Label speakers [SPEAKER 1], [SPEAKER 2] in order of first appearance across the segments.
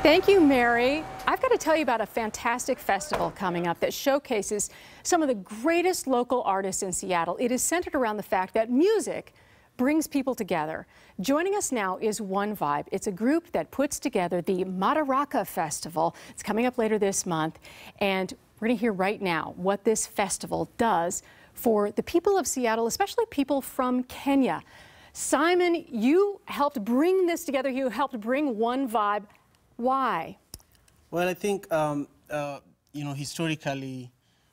[SPEAKER 1] Thank you, Mary. I've got to tell you about a fantastic festival coming up that showcases some of the greatest local artists in Seattle. It is centered around the fact that music brings people together. Joining us now is One Vibe. It's a group that puts together the Madaraka Festival. It's coming up later this month, and we're going to hear right now what this festival does for the people of Seattle, especially people from Kenya. Simon, you helped bring this together. You helped bring One Vibe. Why?
[SPEAKER 2] Well, I think, historically,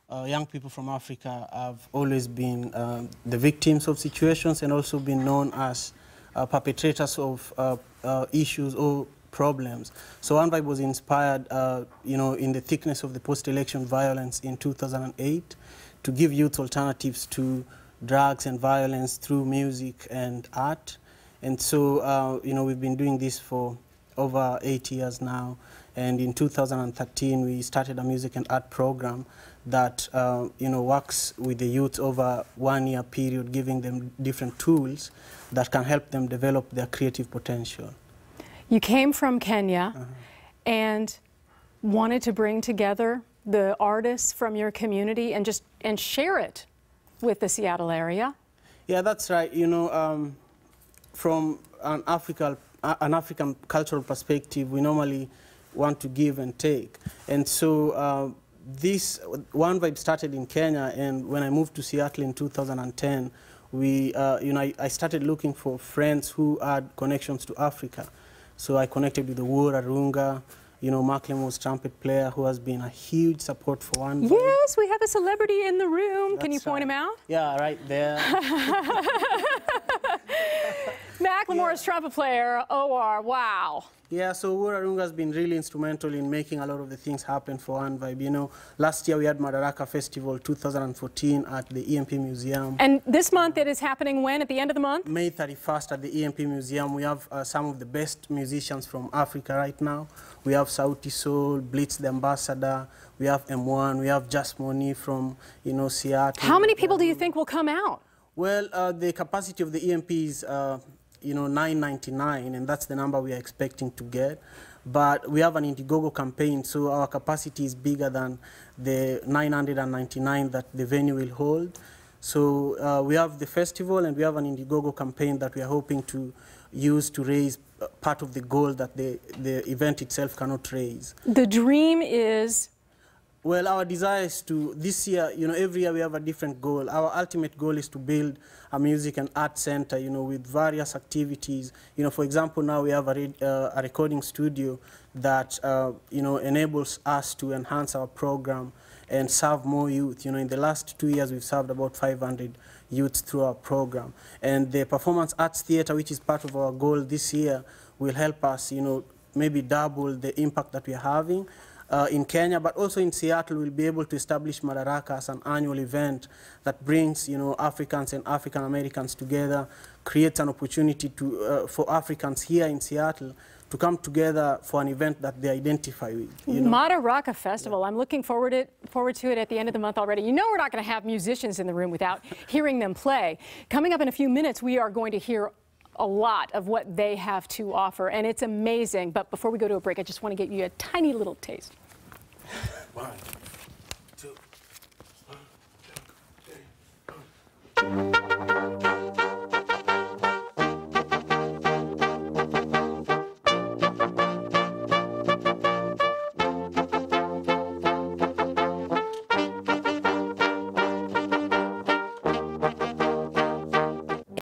[SPEAKER 2] young people from Africa have always been the victims of situations and also been known as perpetrators of issues or problems. So One Vibe was inspired, in the thickness of the post-election violence in 2008 to give youth alternatives to drugs and violence through music and art. And so, we've been doing this for over 8 years now, and in 2013 we started a music and art program that works with the youth over 1 year period, giving them different tools that can help them develop their creative potential.
[SPEAKER 1] You came from Kenya and wanted to bring together the artists from your community and share it with the Seattle area.
[SPEAKER 2] Yeah, that's right. From an African cultural perspective, we normally want to give and take. And so this One Vibe started in Kenya, and when I moved to Seattle in 2010, I started looking for friends who had connections to Africa. So I connected with the Madaraka, Macklemore's trumpet player, who has been a huge support for One Vibe.
[SPEAKER 1] Yes, we have a celebrity in the room. Can you point him out?
[SPEAKER 2] Yeah, right there.
[SPEAKER 1] Macklemore's trumpet player, OR, wow.
[SPEAKER 2] Yeah, so Madaraka has been really instrumental in making a lot of the things happen for One Vibe. Last year we had Madaraka Festival 2014 at the EMP Museum.
[SPEAKER 1] And this month it is happening when, at the end of the month?
[SPEAKER 2] May 31st at the EMP Museum. We have some of the best musicians from Africa right now. We have Sauti Soul, Blitz the Ambassador, we have M1, we have Just Money from, Seattle.
[SPEAKER 1] How many people do you think will come out?
[SPEAKER 2] Well, the capacity of the EMP is 999, and that's the number we are expecting to get. But we have an Indiegogo campaign, so our capacity is bigger than the 999 that the venue will hold. So we have the festival, and we have an Indiegogo campaign that we are hoping to use to raise part of the goal that the event itself cannot raise.
[SPEAKER 1] The dream is?
[SPEAKER 2] Well, our desire is to, this year, every year we have a different goal. Our ultimate goal is to build a music and art center, with various activities. For example, now we have a recording studio that, enables us to enhance our program and serve more youth. In the last 2 years, we've served about 500 youths through our program. And the Performance Arts Theater, which is part of our goal this year, will help us, maybe double the impact that we're having. In Kenya, but also in Seattle, we'll be able to establish Madaraka as an annual event that brings, Africans and African Americans together, creates an opportunity for Africans here in Seattle to come together for an event that they identify with.
[SPEAKER 1] Madaraka Festival. I'm looking forward to it at the end of the month already. We're not going to have musicians in the room without hearing them play. Coming up in a few minutes, we are going to hear a lot of what they have to offer, and it's amazing. But before we go to a break, I just want to get you a tiny little taste.
[SPEAKER 2] Wow.